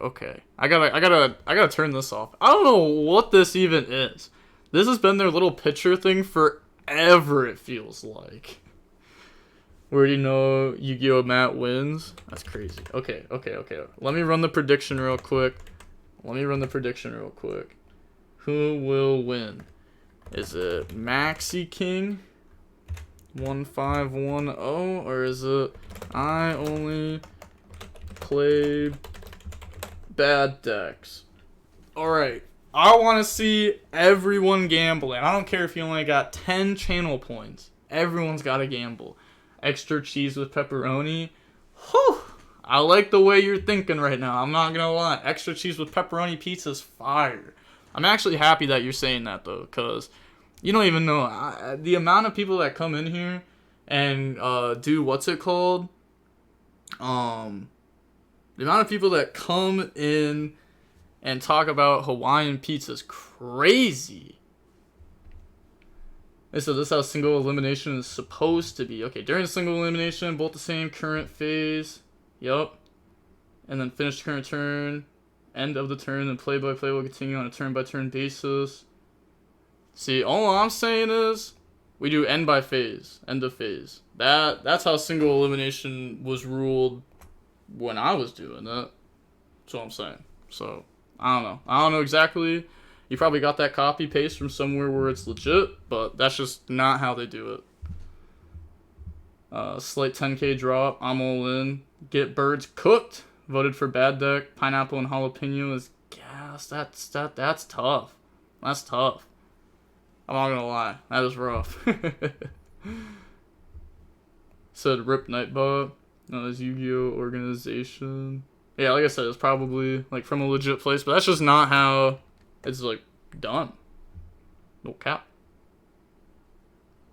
Okay. I gotta turn this off. I don't know what this even is. This has been their little picture thing forever, it feels like. Where do you know YuGiOh Matt wins? That's crazy. Okay. Let me run the prediction real quick. Who will win? Is it Maxi King 1510, or is it I only play bad decks? Alright. I want to see everyone gambling. I don't care if you only got 10 channel points. Everyone's got to gamble. Extra cheese with pepperoni. Whew. I like the way you're thinking right now. I'm not going to lie. Extra cheese with pepperoni pizza's fire. I'm actually happy that you're saying that, though, because you don't even know. The amount of people that come in here and do what's it called? The amount of people that come in and talk about Hawaiian pizza is crazy. So this is how single elimination is supposed to be. Okay, during single elimination, both the same current phase. Yup. And then finish current turn. End of the turn, and play by play will continue on a turn-by-turn basis. See, all I'm saying is, we do end by phase. End of phase. That's how single elimination was ruled when I was doing it. That's what I'm saying. So, I don't know exactly. You probably got that copy paste from somewhere where it's legit, but that's just not how they do it. Slight 10k drop. I'm all in. Get birds cooked. Voted for bad deck. Pineapple and jalapeno is gas. That's tough. That's tough. I'm not gonna lie. That is rough. Said Rip Nightbot. No, that's YuGiOh organization. Yeah, like I said, it's probably like from a legit place, but that's just not how it's like done. No cap.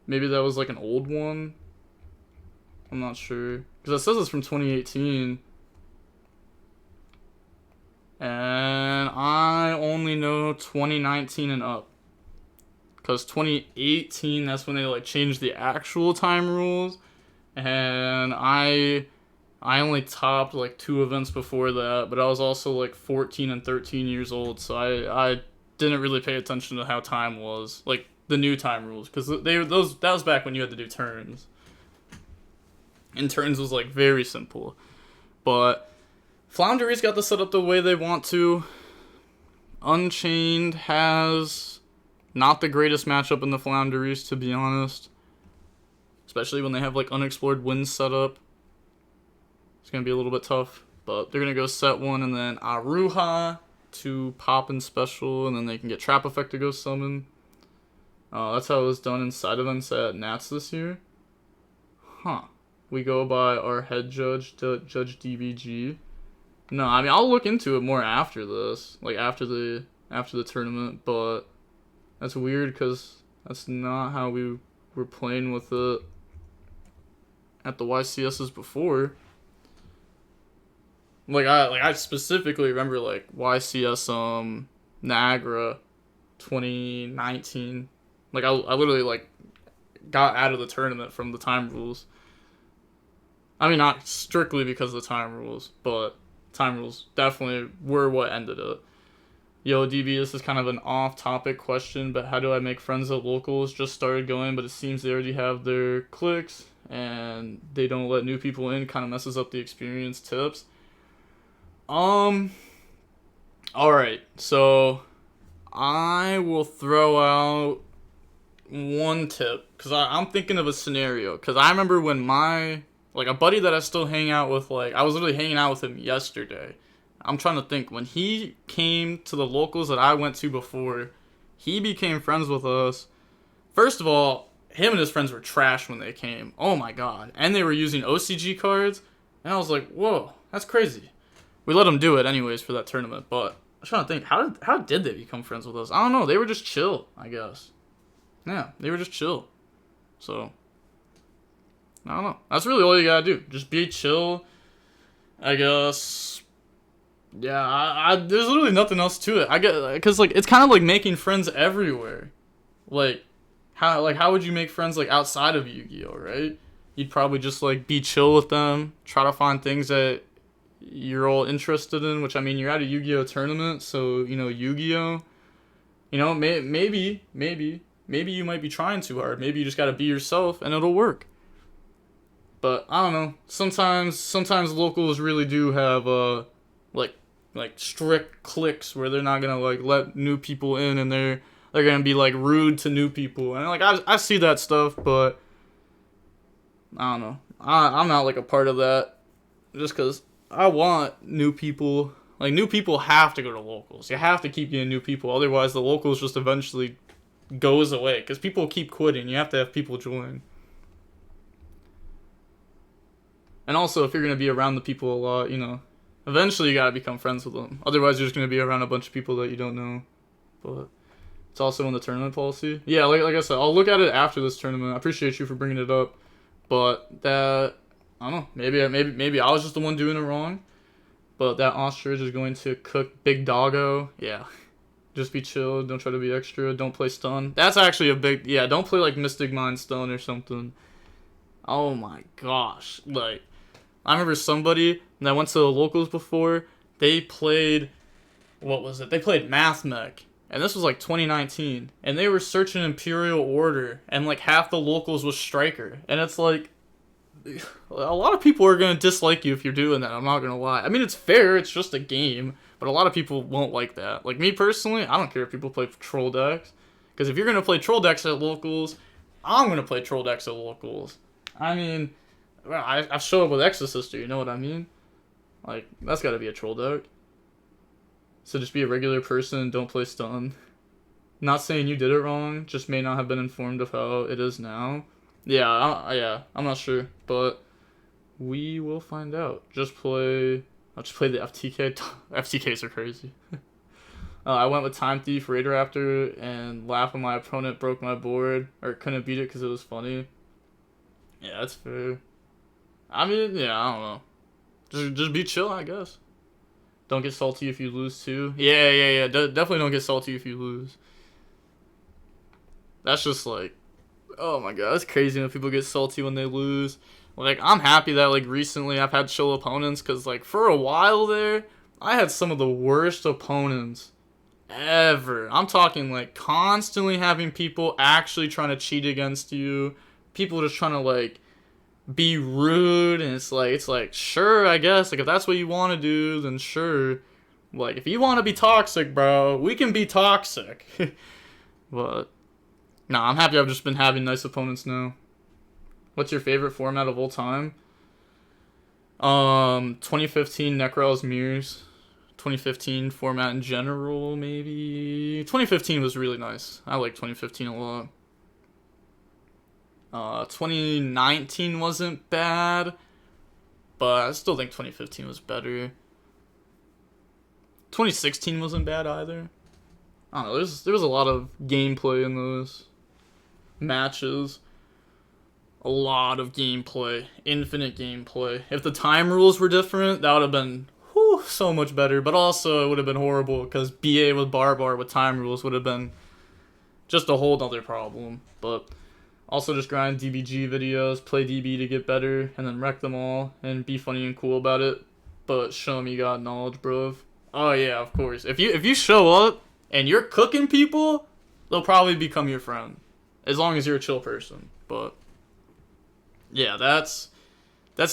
Maybe that was like an old one. I'm not sure. Because it says it's from 2018. And I only know 2019 and up. Because 2018, that's when they like changed the actual time rules. And I only topped like 2 events before that, but I was also like 14 and 13 years old, so I didn't really pay attention to how time was, like the new time rules, because that was back when you had to do turns, and turns was like very simple. But Floundery's got this set up the way they want to. Unchained has not the greatest matchup in the Flounderies, to be honest, especially when they have like unexplored winds set up. It's going to be a little bit tough, but they're going to go set 1 and then Aruha to pop in special, and then they can get Trap Effect to go summon. That's how it was done inside events at Nats this year. Huh. We go by our head judge, Judge DBG. No, I mean, I'll look into it more after this, like after the tournament, but that's weird because that's not how we were playing with it at the YCSs before. I specifically remember like YCS Niagara 2019. Like I literally like got out of the tournament from the time rules. I mean, not strictly because of the time rules, but time rules definitely were what ended it. Yo, DB, this is kind of an off-topic question, but how do I make friends at locals? Just started going, but it seems they already have their cliques, and they don't let new people in. Kind of messes up the experience. Tips? Alright, so I will throw out one tip, because I'm thinking of a scenario, because I remember when a buddy that I still hang out with, like, I was literally hanging out with him yesterday. I'm trying to think, when he came to the locals that I went to before, he became friends with us. First of all, him and his friends were trash when they came. Oh my god. And they were using OCG cards, and I was like, whoa, that's crazy. We let them do it anyways for that tournament, but I was trying to think, how did they become friends with us? I don't know, they were just chill, I guess. Yeah, they were just chill. So, I don't know. That's really all you gotta do. Just be chill, I guess. Yeah, there's literally nothing else to it. I get, because like it's kind of like making friends everywhere. Like how would you make friends like outside of Yu-Gi-Oh, right? You'd probably just like be chill with them, try to find things that you're all interested in, which I mean, you're at a Yu-Gi-Oh tournament, so you know Yu-Gi-Oh. You know, maybe you might be trying too hard. Maybe you just gotta be yourself and it'll work. But I don't know. Sometimes locals really do have like strict cliques where they're not gonna like let new people in, and they're gonna be like rude to new people, and like I see that stuff, but I don't know. I'm not like a part of that, just because I want new people. Like, new people have to go to locals. You have to keep getting new people, otherwise the locals just eventually goes away, because people keep quitting. You have to have people join. And also, if you're going to be around the people a lot, you know, eventually you got to become friends with them. Otherwise, you're just going to be around a bunch of people that you don't know. But it's also in the tournament policy. Yeah, like I said, I'll look at it after this tournament. I appreciate you for bringing it up. But that, I don't know, maybe I was just the one doing it wrong. But that ostrich is going to cook Big Doggo. Yeah. Just be chill. Don't try to be extra. Don't play stun. That's actually a big, yeah, don't play like Mystic Mind stun or something. Oh my gosh. Like, I remember somebody that went to the locals before, they played, what was it? They played Math Mech. And this was like 2019. And they were searching Imperial Order. And like half the locals was Striker. And it's like, a lot of people are going to dislike you if you're doing that. I'm not going to lie. I mean, it's fair. It's just a game. But a lot of people won't like that. Like me personally, I don't care if people play troll decks. Because if you're going to play troll decks at locals, I'm going to play troll decks at locals. I mean, I show up with Exorcister, you know what I mean? Like, that's got to be a troll deck. So just be a regular person, don't play stun. Not saying you did it wrong, just may not have been informed of how it is now. Yeah, I'm not sure, but we will find out. I'll just play the FTK. FTKs are crazy. I went with Time Thief, Raider Raptor, and laugh when my opponent broke my board, or couldn't beat it because it was funny. Yeah, that's fair. I mean, yeah, I don't know. Just be chill, I guess. Don't get salty if you lose, too. Yeah. Definitely don't get salty if you lose. That's just like, oh my god, that's crazy when people get salty when they lose. Like, I'm happy that, like, recently I've had chill opponents, because, like, for a while there, I had some of the worst opponents ever. I'm talking, like, constantly having people actually trying to cheat against you. People just trying to, like, be rude, and it's like, sure, I guess, like, if that's what you want to do, then sure. Like, if you want to be toxic, bro, we can be toxic. But, nah, I'm happy I've just been having nice opponents now. What's your favorite format of all time? 2015 Necral's Mirrors. 2015 format in general, maybe. 2015 was really nice. I like 2015 a lot. 2019 wasn't bad, but I still think 2015 was better. 2016 wasn't bad either. I don't know, there was a lot of gameplay in those matches. A lot of gameplay. Infinite gameplay. If the time rules were different, that would have been so much better, but also it would have been horrible, because BA with Barbar with time rules would have been just a whole other problem. But also just grind DBG videos, play DB to get better, and then wreck them all, and be funny and cool about it, but show them you got knowledge, bro. Oh yeah, of course. If you show up, and you're cooking people, they'll probably become your friend. As long as you're a chill person. But yeah, that's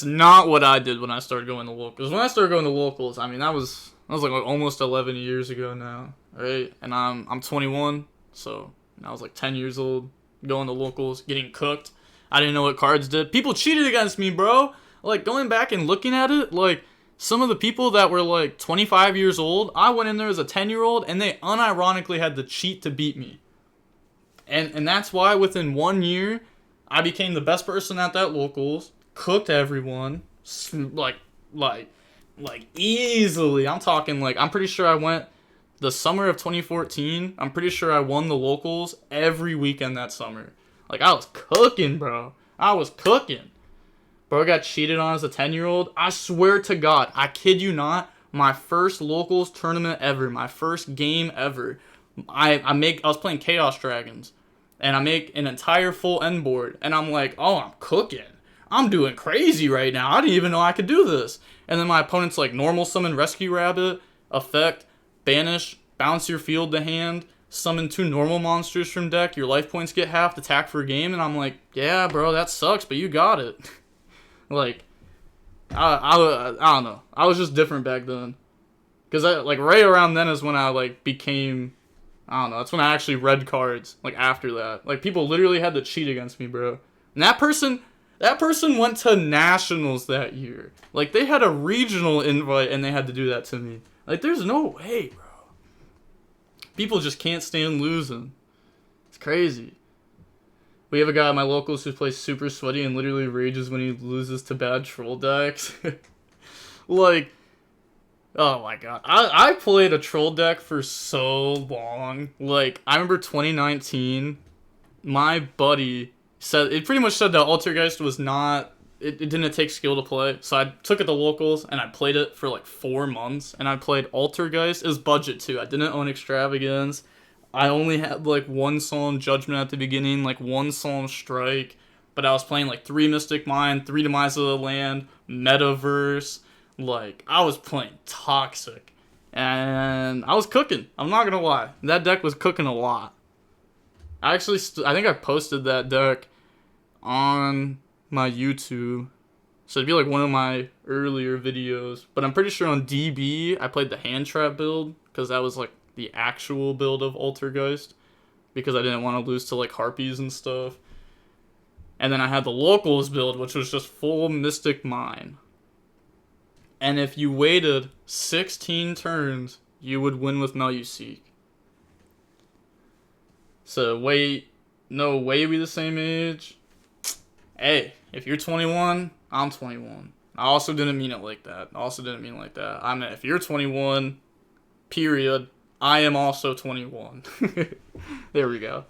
not what I did when I started going to locals. When I started going to locals, I mean, that was like almost 11 years ago now, right? And I'm 21, so I was like 10 years old, going to locals, getting cooked. I didn't know what cards did. People cheated against me, bro. Like, going back and looking at it, like, some of the people that were like 25 years old, I went in there as a 10-year-old, and they unironically had to cheat to beat me. And that's why within 1 year, I became the best person at that locals, cooked everyone, like easily. I'm talking, like, I'm pretty sure I went the summer of 2014. I'm pretty sure I won the locals every weekend that summer. Like, I was cooking, bro. I was cooking. Bro got cheated on as a 10-year-old. I swear to God, I kid you not, my first locals tournament ever, my first game ever, I was playing Chaos Dragons, and I make an entire full end board, and I'm like, oh, I'm cooking. I'm doing crazy right now. I didn't even know I could do this. And then my opponent's like normal summon Rescue Rabbit, effect, banish, bounce your field to hand, summon 2 normal monsters from deck, your life points get halved, attack for a game, and I'm like, yeah, bro, that sucks, but you got it. Like, I don't know. I was just different back then. Because like right around then is when I like became, I don't know, that's when I actually read cards, like after that. Like people literally had to cheat against me, bro. And that person went to nationals that year. Like they had a regional invite and they had to do that to me. Like there's no way, bro. People just can't stand losing. It's crazy. We have a guy at my locals who plays super sweaty and literally rages when he loses to bad troll decks. Like, oh my god. I played a troll deck for so long. Like, I remember 2019, my buddy said, it pretty much said that Altergeist was not, it didn't take skill to play. So I took it to locals and I played it for like 4 months. And I played Altergeist. It was budget too. I didn't own Extravagance. I only had like 1 Solemn Judgment at the beginning, like 1 Solemn Strike. But I was playing like 3 Mystic Mind, 3 Demise of the Land, Metaverse. Like, I was playing toxic. And I was cooking. I'm not gonna lie. That deck was cooking a lot. I actually, I think I posted that deck on my YouTube. So it'd be like one of my earlier videos. But I'm pretty sure on DB, I played the Hand Trap build. Because that was like the actual build of Altergeist. Because I didn't want to lose to like Harpies and stuff. And then I had the locals build, which was just full Mystic Mine. And if you waited 16 turns, you would win with Meluseek. So wait, no way we the same age. Hey, if you're 21, I'm 21. I also didn't mean it like that. I mean, if you're 21, period, I am also 21. There we go.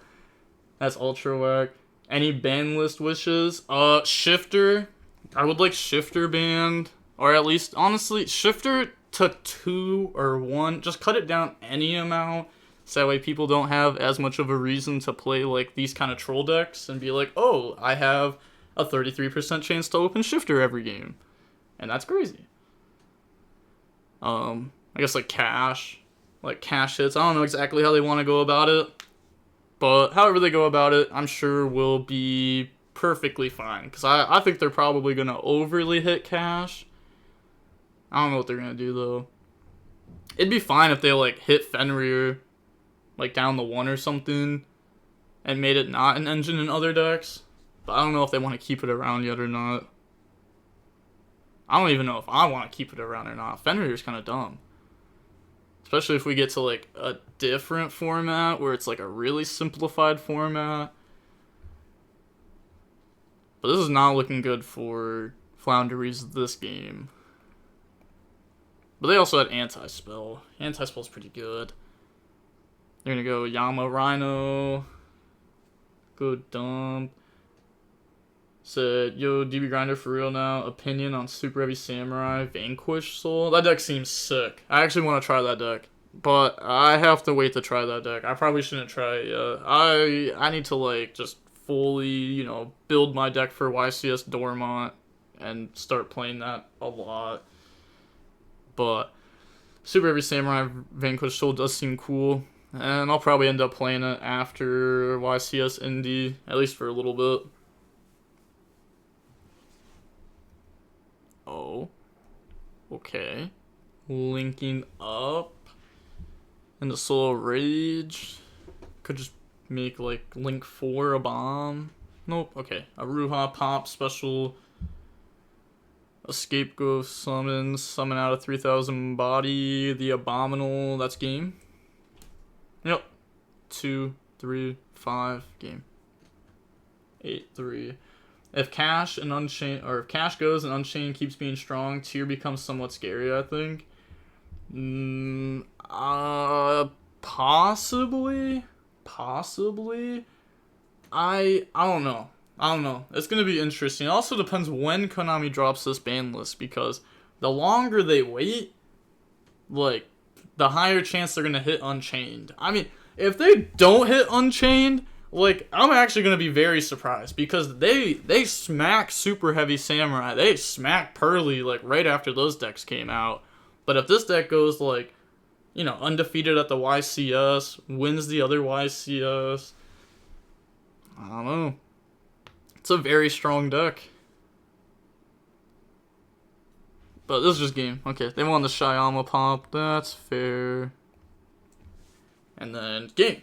That's ultra whack. Any Banlist wishes? Shifter. I would like Shifter banned. Or at least, honestly, Shifter to 2 or 1. Just cut it down any amount. So that way people don't have as much of a reason to play like these kind of troll decks. And be like, oh, I have a 33% chance to open Shifter every game. And that's crazy. I guess like cash. Like cash hits. I don't know exactly how they want to go about it. But however they go about it, I'm sure will be perfectly fine. Because I think they're probably going to overly hit cash. I don't know what they're going to do, though. It'd be fine if they, like, hit Fenrir, like, down the 1 or something, and made it not an engine in other decks. But I don't know if they want to keep it around yet or not. I don't even know if I want to keep it around or not. Fenrir's kind of dumb. Especially if we get to, like, a different format, where it's, like, a really simplified format. But this is not looking good for Flounderies this game. But they also had Anti-Spell. Anti-Spell's pretty good. They're gonna go Yama Rhino. Go dump. Said, yo, DB Grinder for real now. Opinion on Super Heavy Samurai. Vanquish Soul. That deck seems sick. I actually want to try that deck. But I have to wait to try that deck. I probably shouldn't try it yet. I need to, like, just fully, you know, build my deck for YCS Dormont. And start playing that a lot. But Super Heavy Samurai Vanquish Soul does seem cool. And I'll probably end up playing it after YCS Indy, at least for a little bit. Oh. Okay. Linking up. And the Soul of Rage. Could just make, like, Link 4 a bomb. Nope. Okay. A Ruha Pop special. A Scapegoat summon out of 3,000 body, the Abominal, that's game. Yep. 2, 3, 5, game. 8, 3. If Cash and Unchained, or if Cash goes and Unchained keeps being strong, Tier becomes somewhat scary, I think. Possibly. I don't know. It's going to be interesting. It also depends when Konami drops this ban list, because the longer they wait, like, the higher chance they're going to hit Unchained. I mean, if they don't hit Unchained, Like, I'm actually going to be very surprised because they smack Super Heavy Samurai. They smack Pearly, like, right after those decks came out. But if this deck goes, like, you know, undefeated at the YCS, wins the other YCS, I don't know. It's a very strong deck. But this is just game. Okay, they won the Shyama pop. That's fair. And then game.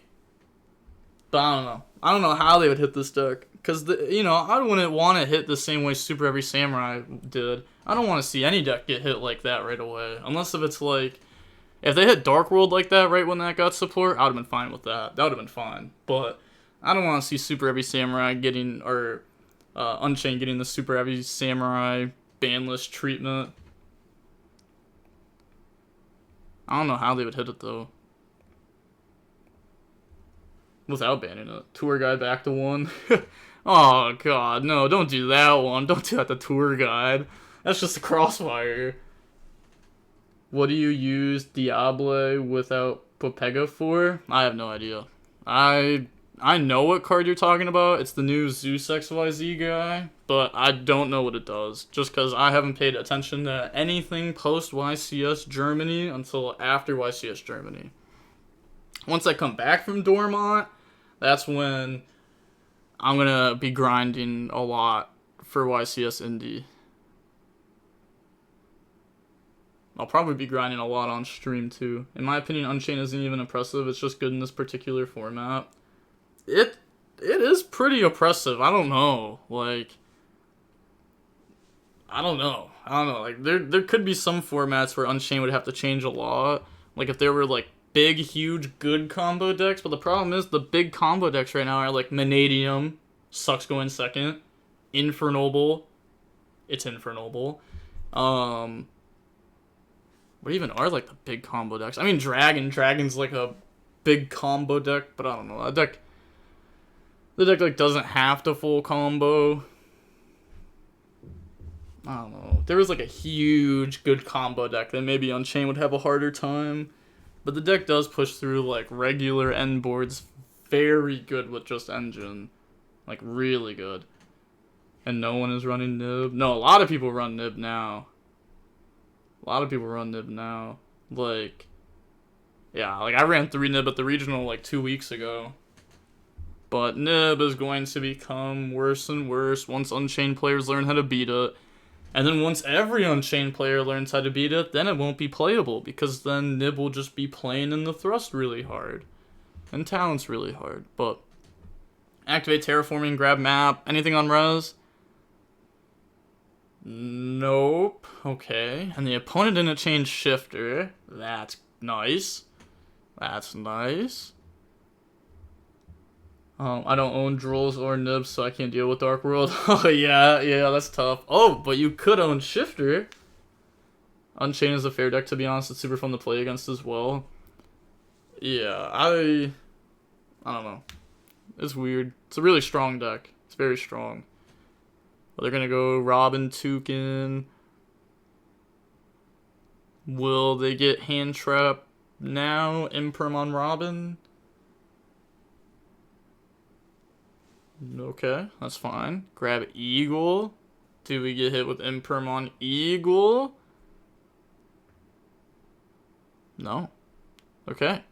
But I don't know. I don't know how they would hit this deck. Because, you know, I wouldn't want to hit the same way Super Heavy Samurai did. I don't want to see any deck get hit like that right away. Unless if it's like... If they hit Dark World like that right when that got support, I would have been fine with that. That would have been fine. But I don't want to see Super Heavy Samurai getting... Or Unchained getting the Super Heavy Samurai Banlist treatment. I don't know how they would hit it, though. Without banning it. Tour guide back to 1. Oh, God. No, don't do that one. Don't do that to tour guide. That's just a crossfire. What do you use Diable without Popega for? I have no idea. I know what card you're talking about. It's the new Zeus XYZ guy. But I don't know what it does. Just because I haven't paid attention to anything post-YCS Germany until after YCS Germany. Once I come back from Dortmund, that's when I'm going to be grinding a lot for YCS Indy. I'll probably be grinding a lot on stream too. In my opinion, Unchained isn't even impressive. It's just good in this particular format. It is pretty oppressive. I don't know. Like, I don't know. Like, there could be some formats where Unchained would have to change a lot. Like, if there were, like, big, huge, good combo decks, but the problem is the big combo decks right now are like Vanadium, sucks going second, Infernoble, it's Infernoble. What even are like the big combo decks? I mean, Dragon's like a big combo deck, but I don't know. The deck like doesn't have to full combo. I don't know. There was like a huge good combo deck that maybe Unchained would have a harder time. But the deck does push through, like, regular end boards. Very good with just engine. Like, really good. And no one is running Nib. No, a lot of people run Nib now. Like, yeah, like, I ran 3 Nib at the regional, like, 2 weeks ago. But Nib is going to become worse and worse once Unchained players learn how to beat it. And then once every Unchained player learns how to beat it, then it won't be playable, because then Nib will just be playing in the thrust really hard. And talent's really hard. But activate terraforming, grab map, anything on res? Nope. Okay. And the opponent didn't change shifter. That's nice. I don't own Drolls or Nibs, so I can't deal with Dark World. Oh, yeah, that's tough. Oh, but you could own Shifter. Unchained is a fair deck, to be honest. It's super fun to play against as well. Yeah, I don't know. It's weird. It's a really strong deck. It's very strong. But they're going to go Robin, Toucan. Will they get Hand Trap now? Imperm on Robin? Okay, that's fine. Grab Eagle. Do we get hit with Imperm on Eagle? No. Okay.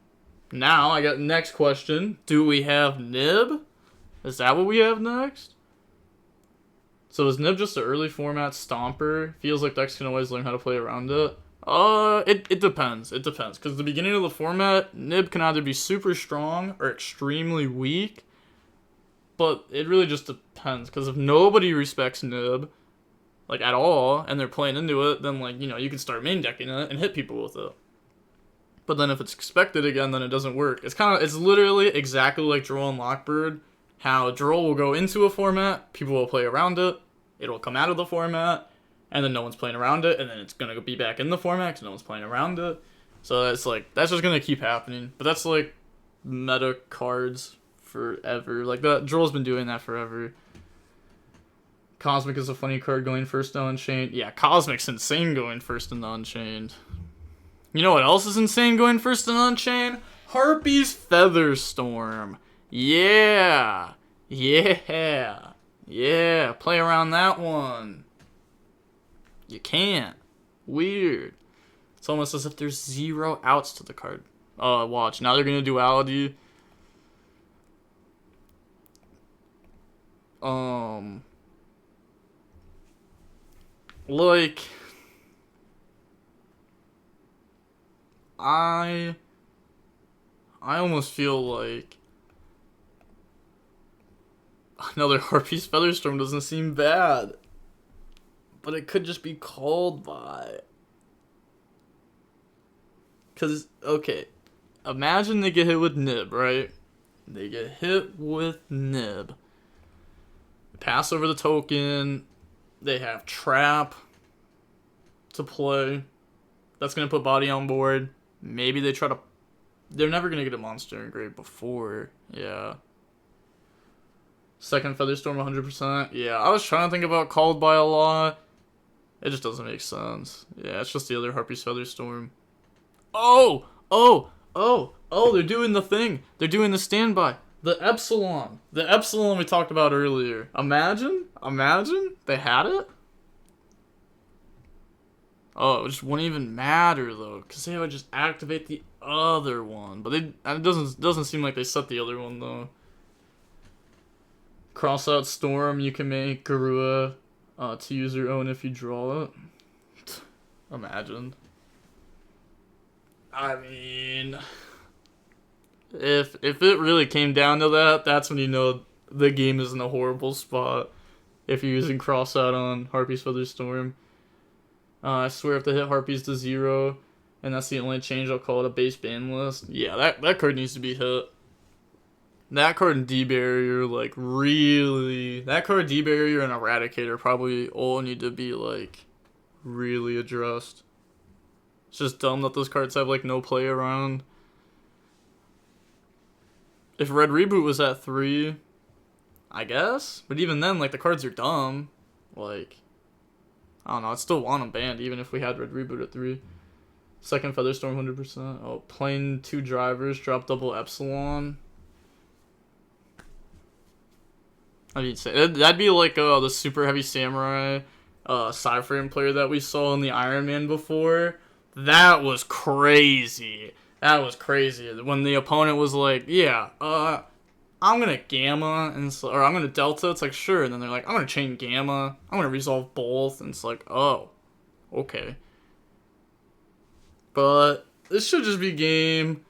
Now, I got next question. Do we have Nib? Is that what we have next? So is Nib just an early format stomper? Feels like decks can always learn how to play around it. It depends. It depends. Because the beginning of the format, Nib can either be super strong or extremely weak. But it really just depends, because if nobody respects Nib, like, at all, and they're playing into it, then, like, you know, you can start main decking it and hit people with it. But then if it's expected again, then it doesn't work. It's literally exactly like Duel and Lockbird, how Duel will go into a format, people will play around it, it'll come out of the format, and then no one's playing around it, and then it's gonna be back in the format because no one's playing around it. So that's just gonna keep happening. But that's, like, meta cards forever. Like, that Droll's been doing that forever. Cosmic is a funny card going first to Unchained. Yeah, Cosmic's insane going first in the Unchained. You know what else is insane going first in Unchained? Harpy's Featherstorm. Yeah. Yeah. Yeah. Play around that one. You can't. Weird. It's almost as if there's 0 outs to the card. Watch. Now they're gonna duality. Like, I almost feel like another Harpy's Featherstorm doesn't seem bad, but it could just be called by. Cause okay, imagine they get hit with Nib, right? They get hit with Nib. Pass over the token. They have Trap to play. That's going to put Body on board. Maybe they try to... They're never going to get a Monster in grade before. Yeah. Second Featherstorm 100%. Yeah, I was trying to think about Called by a lot. It just doesn't make sense. Yeah, it's just the other Harpy's Featherstorm. Oh! Oh! Oh! Oh, they're doing the thing. They're doing the standby. The Epsilon. The Epsilon we talked about earlier. Imagine they had it. Oh, it just wouldn't even matter though, because they would just activate the other one. But it doesn't seem like they set the other one though. Cross out Storm, you can make Garua to use your own if you draw it. Imagine. I mean, if it really came down to that, that's when you know the game is in a horrible spot. If you're using cross out on Harpy's Featherstorm. I swear if they hit Harpies to 0, and that's the only change, I'll call it a base Banlist. Yeah, that card needs to be hit. That card and D-Barrier, like, really... That card, D-Barrier, and Eradicator probably all need to be, like, really addressed. It's just dumb that those cards have, like, no play around. If Red Reboot was at 3, I guess? But even then, like, the cards are dumb. Like... I don't know, I'd still want them banned even if we had Red Reboot at 3. Second Featherstorm 100%. Oh, plain 2 drivers, drop double Epsilon. I mean, that'd be like the Super Heavy Samurai Cyframe player that we saw in the Iron Man before. That was crazy. That was crazy. When the opponent was like, yeah, I'm gonna Gamma, or I'm gonna Delta, it's like, sure, and then they're like, I'm gonna chain Gamma, I'm gonna resolve both, and it's like, oh, okay. But this should just be game.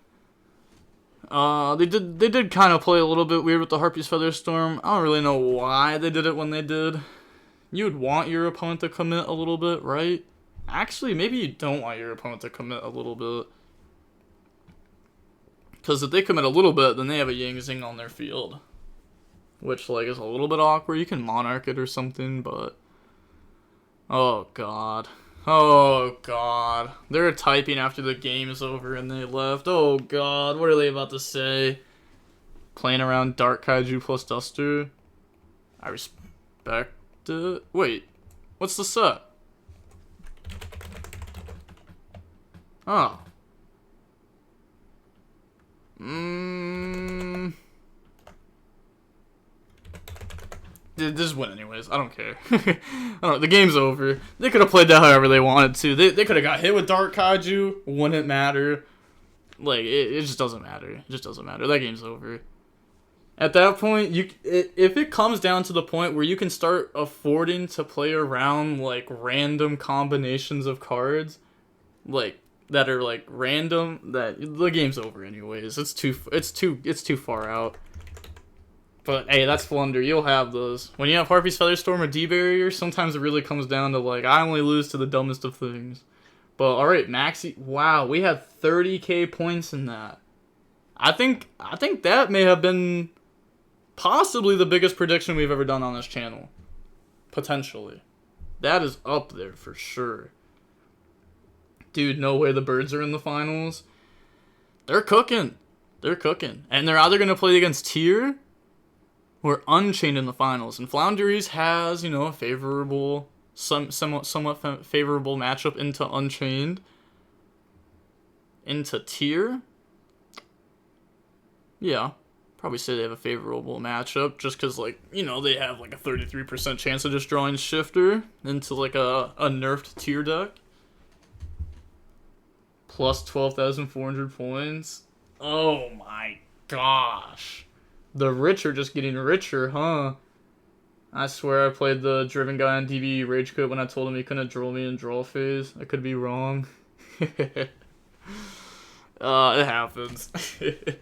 They did kind of play a little bit weird with the Harpy's Featherstorm. I don't really know why they did it when they did. You would want your opponent to commit a little bit, right? Actually, maybe you don't want your opponent to commit a little bit. Because if they commit a little bit, then they have a Yang Zing on their field. Which, like, is a little bit awkward. You can Monarch it or something, but... Oh, God. Oh, God. They're typing after the game is over and they left. Oh, God. What are they about to say? Playing around Dark Kaiju plus Duster? I respect it. Wait. What's the set? Oh. Just win anyways. I don't care. I don't know. The game's over. They could have played that however they wanted to. They could have got hit with Dark Kaiju. Wouldn't matter. Like, it just doesn't matter. It just doesn't matter. That game's over. At that point, if it comes down to the point where you can start affording to play around, like, random combinations of cards, like, that are like random, that the game's over anyways. It's too far out. But hey, that's Flunder. You'll have those. When you have Harpy's Featherstorm or D-Barrier, sometimes it really comes down to like, I only lose to the dumbest of things. But alright, Maxi, wow, we had 30k points in that. I think that may have been possibly the biggest prediction we've ever done on this channel. Potentially. That is up there for sure. Dude, no way the Birds are in the finals. They're cooking. They're cooking. And they're either going to play against Tier or Unchained in the finals. And Flounderies has, you know, a favorable, somewhat favorable matchup into Unchained. Into Tier. Yeah. probably say they have a favorable matchup just because, like, you know, they have like a 33% chance of just drawing Shifter into like a nerfed tier deck. Plus 12,400 points. Oh my gosh. The rich are just getting richer, huh? I swear I played the driven guy on DB Rage Quit when I told him he couldn't draw me in draw phase. I could be wrong. It happens. It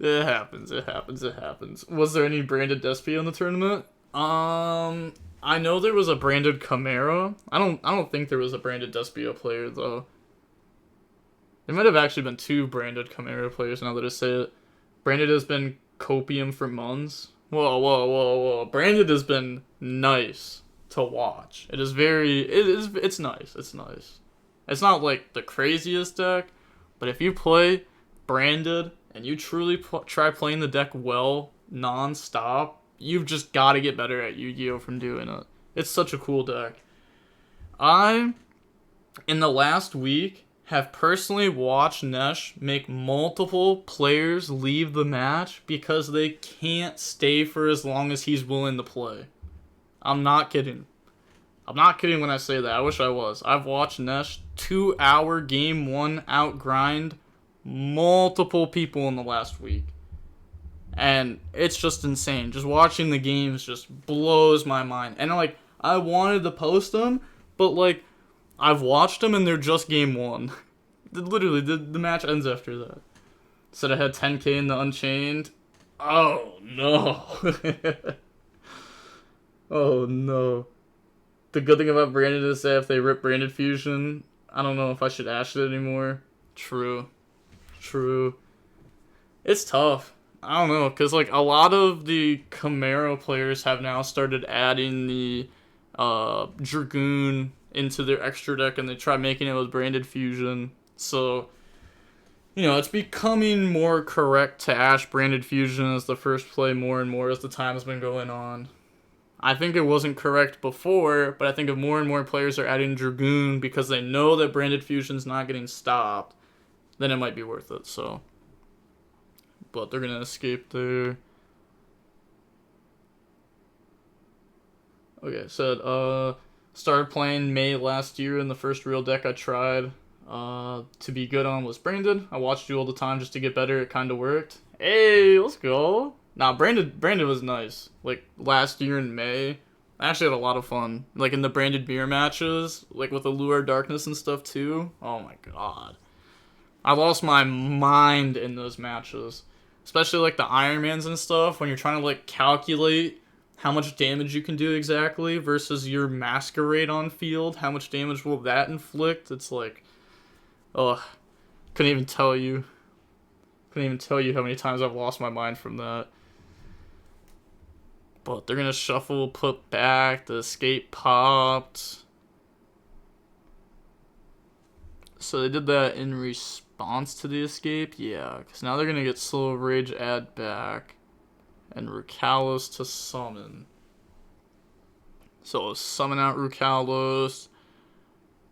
happens. It happens. It happens. Was there any branded Despia in the tournament? I know there was a branded Chimera. I don't think there was a branded Despia player though. There might have actually been two branded Chimera players now that I say it. Branded has been Copium for months. Whoa. Branded has been nice to watch. It's nice. It's nice. It's not like the craziest deck, but if you play Branded and you truly try playing the deck well, non-stop, you've just got to get better at YuGiOh from doing it. It's such a cool deck. In the last week, have personally watched Nesh make multiple players leave the match because they can't stay for as long as he's willing to play. I'm not kidding. I'm not kidding when I say that. I wish I was. I've watched Nesh 2-hour game 1 outgrind multiple people in the last week. And it's just insane. Just watching the games just blows my mind. And like, I wanted to post them, but like, I've watched them and they're just game 1. Literally, the match ends after that. Said I had 10k in the Unchained. Oh no. Oh no. The good thing about Branded is that if they rip Branded Fusion, I don't know if I should Ash it anymore. True. It's tough. I don't know, because like a lot of the Chimera players have now started adding the Dragoon into their extra deck, and they try making it with Branded Fusion. So, you know, it's becoming more correct to Ash Branded Fusion as the first play more and more as the time has been going on. I think it wasn't correct before, but I think if more and more players are adding Dragoon because they know that Branded Fusion's not getting stopped, then it might be worth it, so. But they're gonna escape there. Okay, said, started playing May last year, and the first real deck I tried to be good on was Branded. I watched you all the time just to get better. It kind of worked. Hey, let's go. Nah, Branded was nice. Like, last year in May, I actually had a lot of fun. Like, in the Branded Beer matches, like, with Allure Darkness and stuff, too. Oh, my God. I lost my mind in those matches. Especially, like, the Ironmans and stuff, when you're trying to, like, calculate how much damage you can do exactly versus your Masquerade on field. How much damage will that inflict? It's like, ugh. Couldn't even tell you how many times I've lost my mind from that. But they're gonna shuffle, put back, the escape popped. So they did that in response to the escape? Yeah, because now they're gonna get Slow Rage add back. And Rukalos to summon. So summon out Rukalos.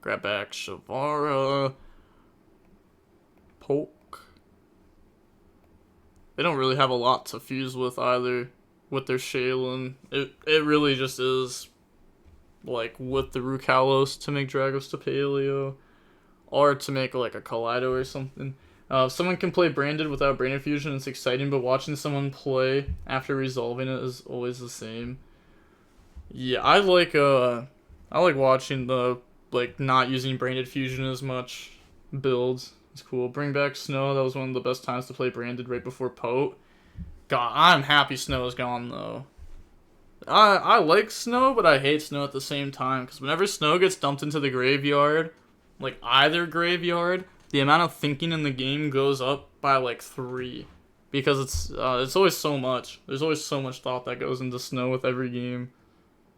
Grab back Shavara. Poke. They don't really have a lot to fuse with either. With their Shaylin. It really just is like with the Rukalos to make Dragos to Paleo. Or to make like a Kaleido or something. If someone can play Branded without Branded Fusion, it's exciting, but watching someone play after resolving it is always the same. Yeah, I like watching the like not using Branded Fusion as much builds. It's cool. Bring back Snow. That was one of the best times to play Branded right before Pote. God, I'm happy Snow is gone though. I like Snow, but I hate Snow at the same time because whenever Snow gets dumped into the graveyard, like either graveyard, the amount of thinking in the game goes up by like 3, because it's always so much. There's always so much thought that goes into Snow with every game.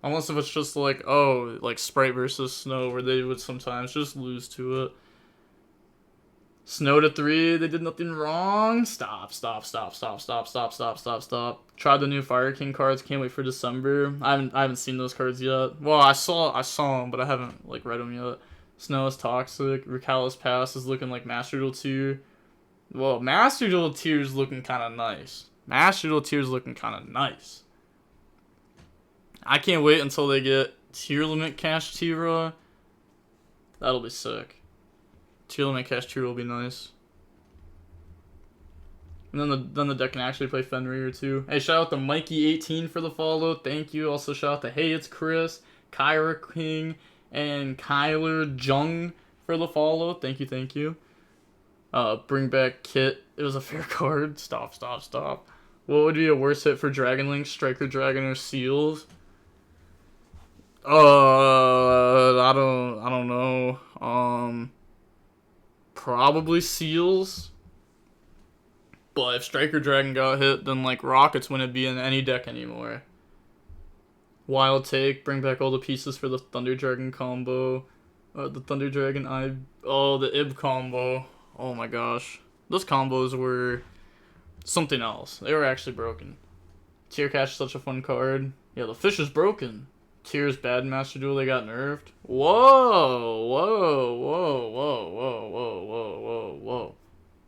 Unless if it's just like, oh, like Sprite versus Snow, where they would sometimes just lose to it. Snow to 3, they did nothing wrong. Stop. Tried the new Fire King cards. Can't wait for December. I haven't seen those cards yet. Well, I saw them, but I haven't like read them yet. Snow is toxic. Rukalos Pass is looking like Master Duel 2. Well, Master Duel tier's looking kind of nice. Master Duel tier's looking kind of nice. I can't wait until they get tier limit cash Tira. That'll be sick. Tier limit cash Tira will be nice. And then the deck can actually play Fenrir too. Hey, shout out to Mikey18 for the follow. Thank you. Also shout out to Hey It's Chris, Kyra King, and Kyler Jung for the follow. Thank you, thank you. Bring back Kit. It was a fair card. Stop. What would be a worse hit for Dragon Link, Striker Dragon, or Seals? I don't know. Probably Seals. But if Striker Dragon got hit, then like Rockets wouldn't be in any deck anymore. Wild Take, bring back all the pieces for the Thunder Dragon combo. The Thunder Dragon the Ib combo. Oh my gosh. Those combos were something else. They were actually broken. Tier Cash is such a fun card. Yeah, the fish is broken. Tier's bad in Master Duel, they got nerfed. Whoa.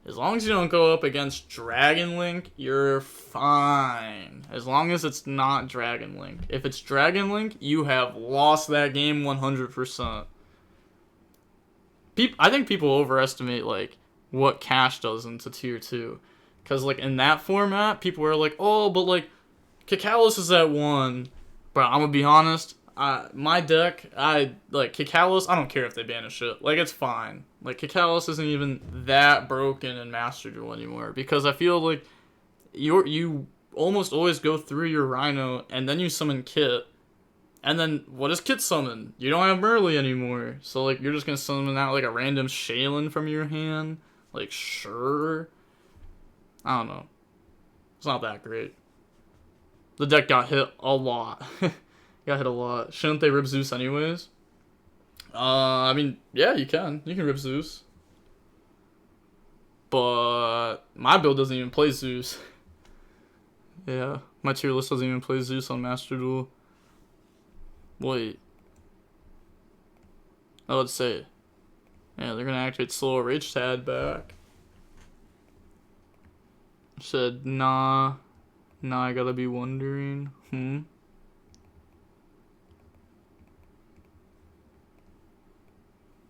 As long as you don't go up against Dragon Link, you're fine. As long as it's not Dragon Link. If it's Dragon Link, you have lost that game 100%. I think people overestimate, like, what cash does into tier 2. Because, like, in that format, people are like, oh, but, like, Kikalos is at 1. But I'm gonna be honest, my deck, Kikalos, I don't care if they banish it. Like, it's fine. Like, Kikalos isn't even that broken in Master Duel anymore. Because I feel like you almost always go through your Rhino, and then you summon Kit. And then, what does Kit summon? You don't have Merly anymore. So, like, you're just gonna summon out, like, a random Shaylin from your hand? Like, sure. I don't know. It's not that great. The deck got hit a lot. Got hit a lot. Shouldn't they rip Zeus anyways? I mean, yeah, you can. You can rip Zeus. But my build doesn't even play Zeus. Yeah, my tier list doesn't even play Zeus on Master Duel. Wait. Oh, let's say. Yeah, they're gonna activate Slow Rage Tad back. Said, nah. Now I gotta be wondering.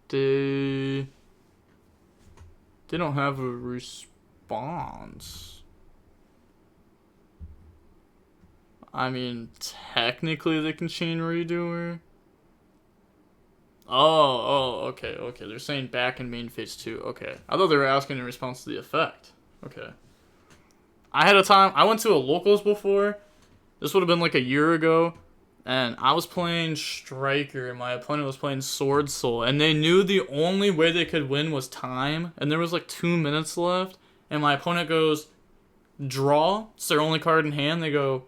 They don't have a response. I mean, technically they can chain redoer. Okay. They're saying back in main phase 2. Okay. I thought they were asking in response to the effect. Okay. I went to a locals before. This would have been like a year ago. And I was playing Striker, and my opponent was playing Sword Soul. And they knew the only way they could win was time. And there was like 2 minutes left. And my opponent goes, draw. It's their only card in hand. They go,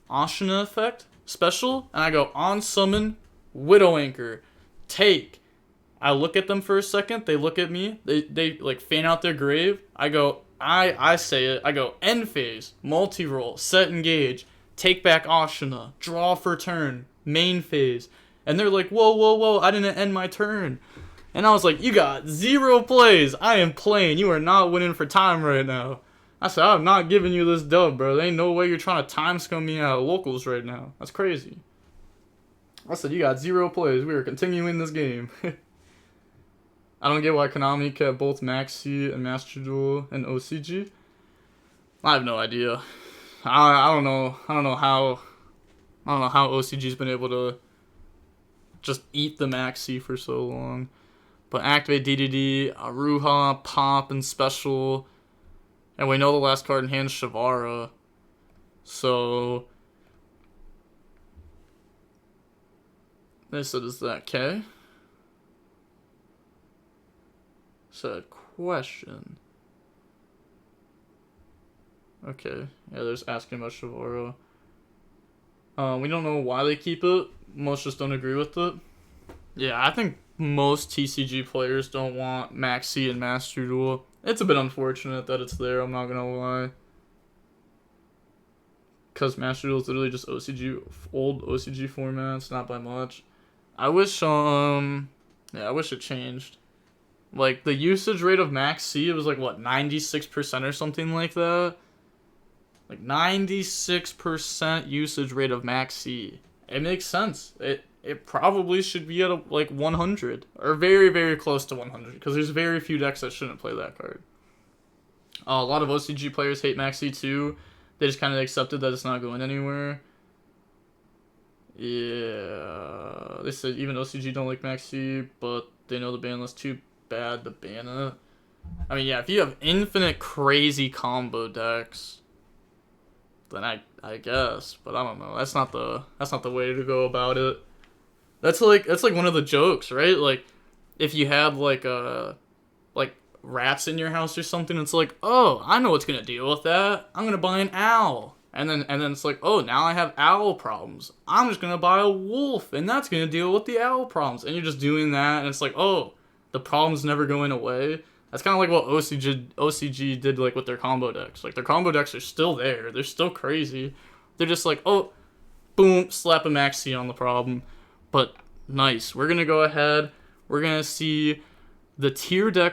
Ashina effect, special. And I go, on summon, Widow Anchor, take. I look at them for a second. They look at me. They like fan out their grave. I go, I say it. I go, end phase, multi-roll, set engage, take back Ashina, draw for turn, main phase. And they're like, whoa, I didn't end my turn. And I was like, you got 0 plays. I am playing. You are not winning for time right now. I said, I'm not giving you this dub, bro. There ain't no way you're trying to time scum me out of locals right now. That's crazy. I said, you got 0 plays. We are continuing this game. I don't get why Konami kept both Maxx and Master Duel and OCG. I have no idea. I don't know how OCG's been able to just eat the Maxx for so long. But activate DDD, Aruha, Pop, and Special. And we know the last card in hand is Shavara. So they said, is that K? Said question. Okay, yeah, they're just asking about Shavara. We don't know why they keep it. Most just don't agree with it. Yeah, I think most TCG players don't want Maxx and Master Duel. It's a bit unfortunate that it's there, I'm not gonna lie. Because Master Duel is literally just old OCG formats, not by much. I wish it changed. Like, the usage rate of Maxx C, it was like, what, 96% or something like that? Like, 96% usage rate of Maxx C. It makes sense. It probably should be at, like, 100. Or very, very close to 100. Because there's very few decks that shouldn't play that card. A lot of OCG players hate Maxx C too. They just kind of accepted that it's not going anywhere. Yeah. They said even OCG don't like Maxx C, but they know the ban list too bad to ban it. I mean, yeah, if you have infinite crazy combo decks, then I guess, but I don't know. That's not the way to go about it. That's like one of the jokes, right? Like, if you had like rats in your house or something, it's like, oh, I know what's gonna deal with that. I'm gonna buy an owl. And then it's like, oh, now I have owl problems. I'm just gonna buy a wolf, and that's gonna deal with the owl problems. And you're just doing that, and it's like, oh, the problem's never going away. That's kind of like what OCG did, like, with their combo decks. Like, their combo decks are still there. They're still crazy. They're just like, oh, boom, slap a Maxx C on the problem. But nice. We're gonna go ahead. We're gonna see the tier deck